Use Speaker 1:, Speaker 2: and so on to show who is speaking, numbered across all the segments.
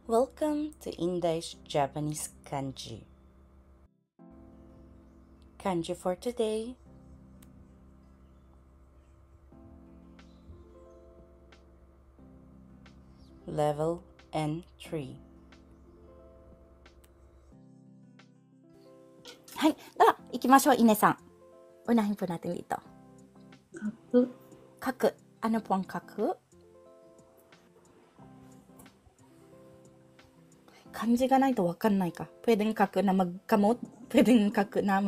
Speaker 1: Welcome to Indai's Japanese Kanji. Kanji for today. Level N3. はい。では、行きましょう、Ineさん。Unahin po natin dito.
Speaker 2: Kaku.
Speaker 1: Kaku. Ano po ang kaku? Kanji ga nai to wakannai ka. Pwedeng kaku na magkamot. Pwedeng kaku na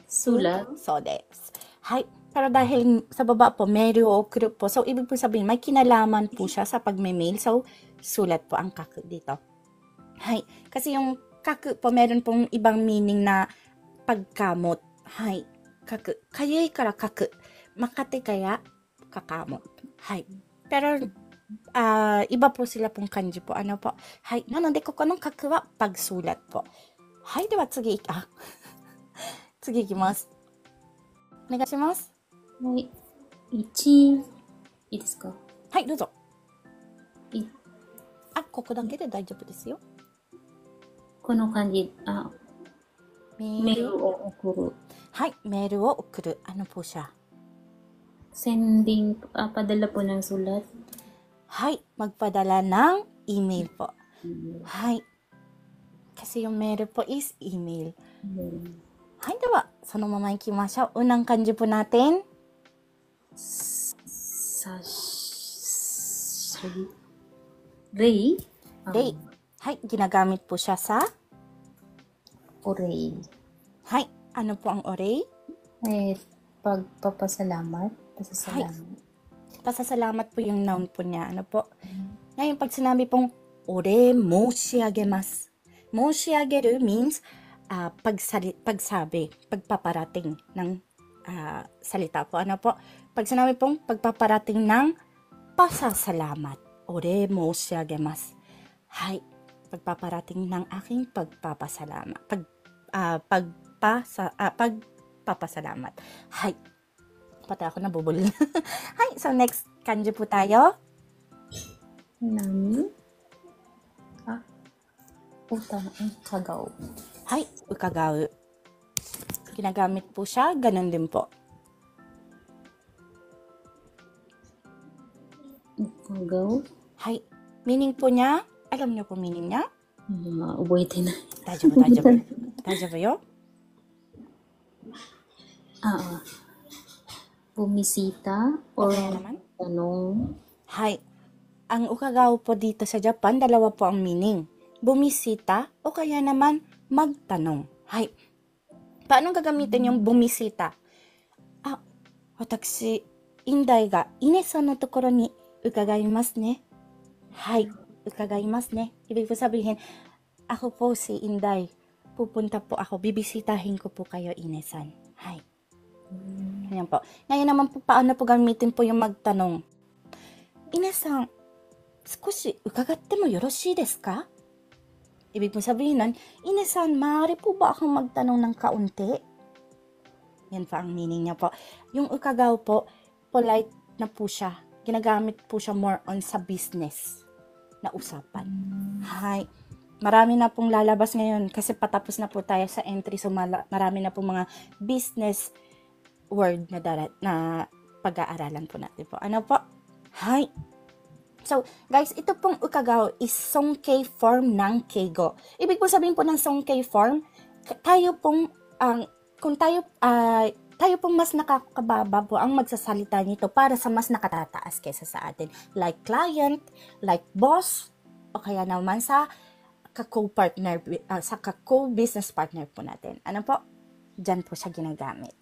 Speaker 2: Sulat.
Speaker 1: So desu. Hai. Pero dahil sa baba po, meru o okuru po. So, ibig po sabihin, may kinalaman po siya sa pagme-mail. So, sulat po ang kaku dito. Hai. Kasi yung kaku po, meron pong ibang meaning na pagkamot. Hai. Kaku. Kayuy kara kaku. Makati kaya kakamot. Hai. Pero, iba po sila pong kanji po. Ano po? Hai. Nanode, koko no kaku wa pagsulat po. Hai. Dewa, tsugi. Tsugi ikimasu. Onegai shimasu.
Speaker 2: はい。1、いいですか？
Speaker 1: はい、どうぞ。
Speaker 2: い
Speaker 1: ここだけで大丈夫ですよ。
Speaker 2: この感じ、メールを送る。
Speaker 1: はい、メールを送る。Ano po siya?
Speaker 2: Sending, padala po ng sulat.
Speaker 1: Hai, magpadala ng email po. Hai. Kasi yung meru po is email. Hai, dewa, そのまま行きましょう。Unang kanji po natin.
Speaker 2: Ray?
Speaker 1: Ray. Hai, ginagamit po siya sa
Speaker 2: Oray.
Speaker 1: Hai, ano po ang oray?
Speaker 2: Pagpapasalamat. Pasasalamat.
Speaker 1: Pasasalamat po yung noun po niya. Ano po? Ngayon, pag sinabi pong ore moshiagemasu. Moshiageru means pagsabi, pagpaparating ng salita po. Ano po? Pag sinabi pong pagpaparating ng pasasalamat. Ore moshiagemasu. Hai. Pagpaparating ng aking pagpapasalamat. Pagpapasalamat. Hai. Pati ako nabubulol. Hai. So, next kanji po tayo.
Speaker 2: Nani? Ukagaw.
Speaker 1: Hai. Ukagaw. Ginagamit po siya. Ganun din po.
Speaker 2: Ukagaw?
Speaker 1: Hai. Meaning po niya, alam niyo po meaning niya?
Speaker 2: Ubuite na.
Speaker 1: Dajabu. Dajabu yo?
Speaker 2: Bumisita or
Speaker 1: tanong. Hai. Ang ukagaw po dito sa Japan, dalawa po ang meaning. Bumisita o kaya naman magtanong. Hai. Paano gagamitin yung bumisita? Watashi, Inday ga Ine-san no tokoro ni ukagaimasu ne. Hai, ukagaimasu ne. Ibig po sabihin, ako po si Inday. Pupunta po ako, bibisitahin ko po kayo, Ine-san. Hai. Ganyan po. Ngayon naman po, paano po gamitin po yung magtanong? Ine-san, 少し伺ってもよろしいですか? Ibig po sabihin nun, Ine-san, maaari po ba akong magtanong ng kaunti? Yan pa ang meaning niya po. Yung ukagaw po, polite na po siya. Ginagamit po siya more on sa business na usapan. Hi. Marami na pong lalabas ngayon kasi patapos na po tayo sa entry. So, marami na pong mga business word na pag-aaralan po natin po. Ano po? Hi. So, guys, ito pong ukagaw is songkei form ng keigo. Ibig po sabihin po ng songkei form, tayo pong, kung tayo pong mas nakakababa po ang magsasalita nito para sa mas nakatataas kaysa sa atin. Like client, like boss, o kaya naman sa ka-co-partner, sa ka-co-business partner po natin. Ano po? Diyan po siya ginagamit.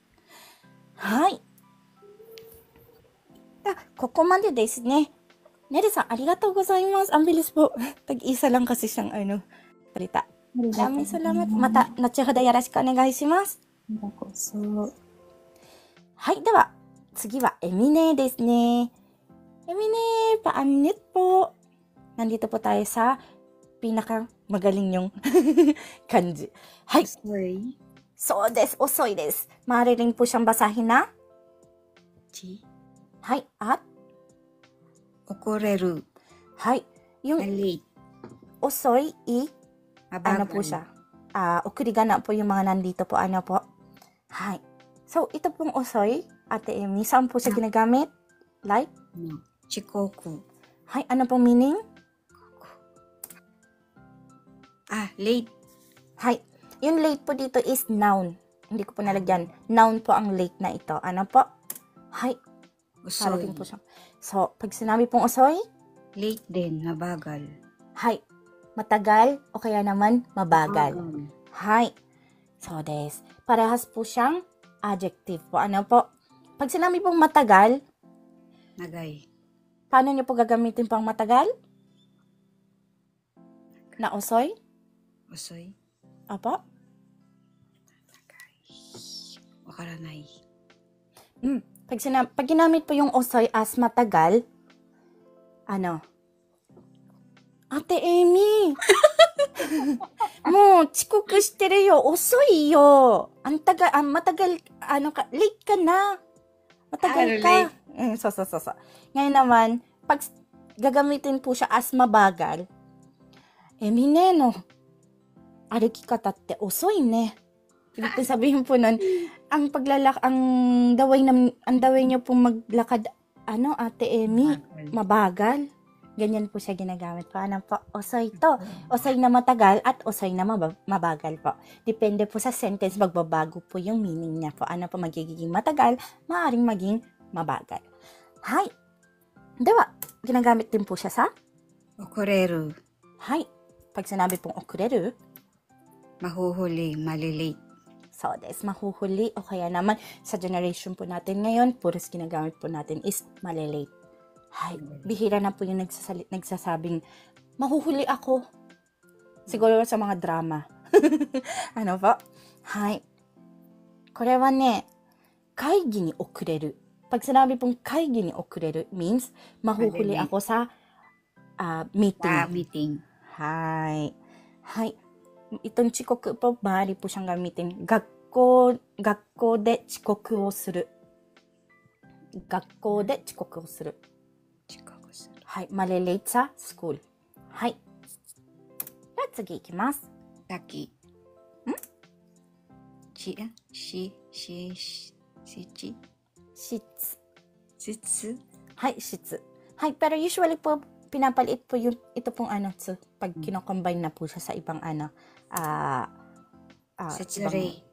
Speaker 1: Hai. ここまでですね。ネルさん、ありがとうございます。Ang bilis po. Tag-isa lang kasi siyang salita. Maraming salamat. Mata,後ほどよろしくお願いします。はい、では、次はエミネですね。エミネ, paanit po. Nandito po tayo sa pinaka-magaling yung kanji. Hai.
Speaker 2: Sorry.
Speaker 1: So desu, osoy desu. Maaari rin po siyang basahin na Hai, at
Speaker 2: 怒れる。
Speaker 1: はい。Yung
Speaker 3: Late.
Speaker 1: osoy, ano
Speaker 3: Mabagal.
Speaker 1: po siya? Okurigana po yung mga nandito po. Ano po? Hi. So, ito pong osoy, Ate Emi, saan po siya ginagamit? Like?
Speaker 3: No. Chikoku.
Speaker 1: Hi, ano pong meaning?
Speaker 3: Late.
Speaker 1: Hi. Yung late po dito is noun. Hindi ko po nalagyan. Noun po ang late na ito. Ano po? Hi.
Speaker 3: Usoy.
Speaker 1: Parating po siya. So, pag sinabi pong osoy,
Speaker 3: Late din. Mabagal.
Speaker 1: hi. Matagal o kaya naman mabagal. Hi. So, des. Parehas po siyang adjective po. Ano po? Pag sinabi pong matagal,
Speaker 3: Nagay.
Speaker 1: paano niyo po gagamitin pang matagal? Na osoy?
Speaker 3: Usoy.
Speaker 1: Opo?
Speaker 3: Wakaranay.
Speaker 1: Pag ginamit po yung osoy as matagal, ano? Ate Amy! Mo, chikoku shiteru yo. Osoy yo. Matagal, late ka na. Matagal ka.
Speaker 3: Late.
Speaker 1: So. Ngayon naman, pag gagamitin po siya as mabagal, Emi ne no, arukikata te osoy ne. Ibig ko sabihin po nun, ang daway niyo pong maglakad, Ate Emi, mabagal. Ganyan po siya ginagamit. Paano po? Osoy to. Osoy na matagal at osoy na mabagal po. Depende po sa sentence, magbabago po yung meaning niya po. Ano po magiging matagal, maaaring maging mabagal. Hi. Dewa, ginagamit din po siya sa?
Speaker 3: Okoreru.
Speaker 1: Hi. Pag sinabi pong okureru,
Speaker 3: Mahuhuli. Malilate.
Speaker 1: so des, mahuhuli o kaya naman sa generation po natin ngayon, puros ginagamit po natin is malilate. Hi, bihira na po yung nagsasabing, mahuhuli ako. Siguro sa mga drama. Ano po? Hi. Kore wa ne, kaigi ni okureru. Pag sinabi pong kaigi ni okureru means, mahuhuli
Speaker 3: Malilate.
Speaker 1: ako sa meeting.
Speaker 3: Meeting.
Speaker 1: Hi. Hi. Itong chikoku po, maaari po siyang gamitin. Gakko de chikoku o suru. Gakko de chikoku o suru.
Speaker 3: Chikoku suru.
Speaker 1: はい、malilate sa school. はい。では次いきます。
Speaker 3: Taki. Shichi.
Speaker 1: 質。
Speaker 3: Sitsu.
Speaker 1: はい、質。はい、pero usually po, pinapaliit po yung, ito pong tsu, pag kinocombine na po siya sa ibang
Speaker 3: Setsurei.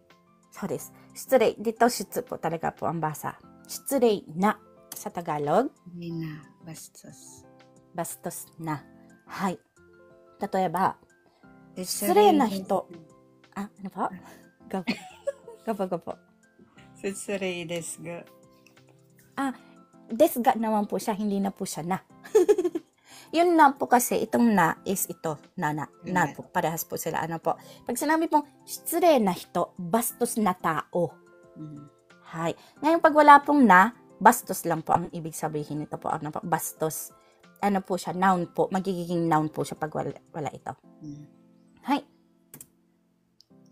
Speaker 1: So des. 失礼。Dito, 質po talaga po ang basa. 失礼なsa Tagalog.
Speaker 3: Nina. Bastos.
Speaker 1: Bastos na. はい。例えば、
Speaker 3: Setsurei.
Speaker 1: 失礼な人。ano po? Gapo. Gapo.
Speaker 3: Setsurei desu ga.
Speaker 1: Des ga naman po siya, hindi na po siya na. Yun na po kasi, itong na is ito, na po. Parehas po sila, ano po. Pag sinabi pong, 失礼な人, bastos na tao. Hay. Ngayon, pag wala pong na, bastos lang po ang ibig sabihin nito po. Ano po? Bastos. Ano po siya? Noun po. Magiging noun po siya pag wala ito. Hay.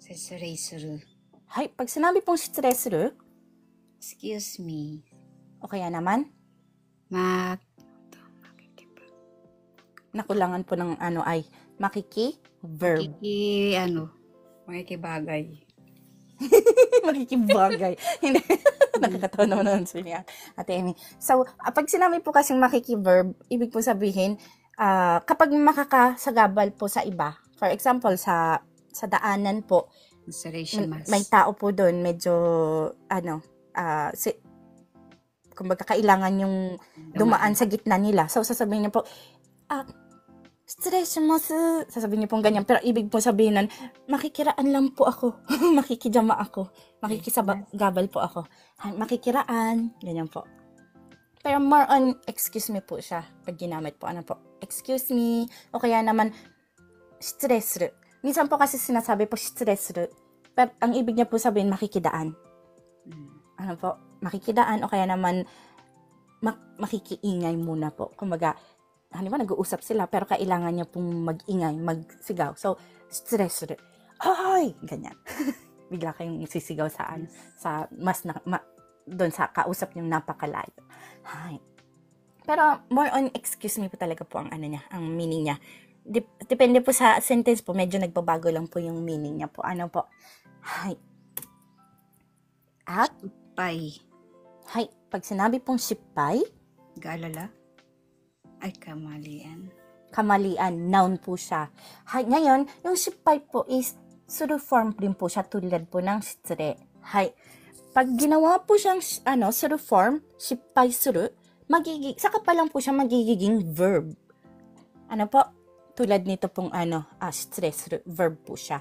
Speaker 3: Setsurei suru.
Speaker 1: Hay. Pag sinabi pong 失礼する,
Speaker 3: Excuse me.
Speaker 1: o kaya naman,
Speaker 3: Makikiba.
Speaker 1: nakulangan po ng ay verb.
Speaker 3: Makikibagay.
Speaker 1: Makikibagay. Hindi. Nakakatawa naman ang niya, Ate Amy. So, pag sinabi po kasing makikiverb, ibig po sabihin, kapag makakasagabal po sa iba, for example, sa daanan po, may tao po doon, medyo, kumbaga kailangan yung dumaan sa gitna nila. So, sasabihin niyo po, 失礼します. Sasabihin niyo pong ganyan. Pero ibig po sabihin nun, makikiraan lang po ako. Makikijama ako. Makikisagabal po ako. Makikiraan. Ganyan po. Pero more on, excuse me po siya. Pag ginamit po, ano po? Excuse me. O kaya naman, 失礼する. Minsan po kasi sinasabi po, 失礼する. Pero ang ibig niya po sabihin, makikidaan. Ano po? Makikidaan. O kaya naman, makikiingay muna po. Kumbaga, nag-uusap sila, pero kailangan niya pong mag-ingay, magsigaw. So, 失礼する. Ay! Ganyan. Bigla kayong sisigaw sa mas doon sa kausap niyong napakalayo. Hay. Pero more on excuse me po talaga po ang ano niya, ang meaning niya. Depende po sa sentence po, medyo nagbabago lang po yung meaning niya po. Ano po? Hay. At,
Speaker 3: Pay.
Speaker 1: hay, pag sinabi pong sipay,
Speaker 3: Gaalala. Ay, kamalian.
Speaker 1: kamalian, noun po siya. Hay, ngayon, yung sipay po is suru form din po siya tulad po ng shitsure. Hay, pag ginawa po siyang suru form, sipay suru, saka pa lang po siya magiging verb. Ano po? Tulad nito pong shitsure, suru, verb po siya.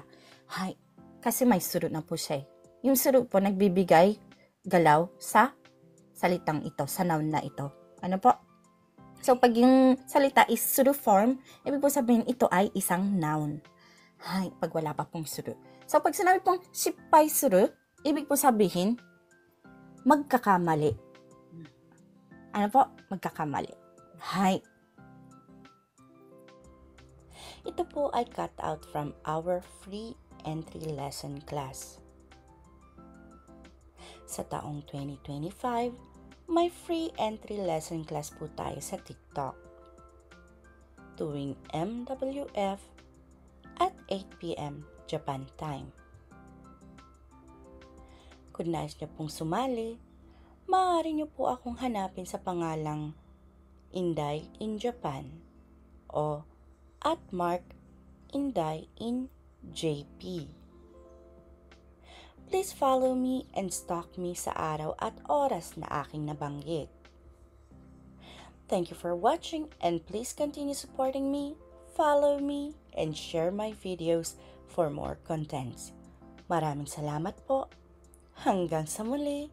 Speaker 1: Hay, kasi may suru na po siya eh. Yung suru po nagbibigay galaw sa salitang ito, sa noun na ito. Ano po? So, pag yung salita is suru form, ibig po sabihin ito ay isang noun. Hay, pag wala pa pong suru. So, pag sinabi pong sipay suru, ibig po sabihin, magkakamali. Ano po? Magkakamali. Hay. Ito po ay cut out from our free entry lesson class. Sa taong 2025, may free entry lesson class po tayo sa TikTok tuwing MWF at 8 p.m. Japan time. Kung nais niyo pong sumali, maaari niyo po akong hanapin sa pangalang Inday in Japan o @Mark_Inday in JP. Please follow me and stalk me sa araw at oras na aking nabanggit. Thank you for watching and please continue supporting me, follow me, and share my videos for more contents. Maraming salamat po. Hanggang sa muli.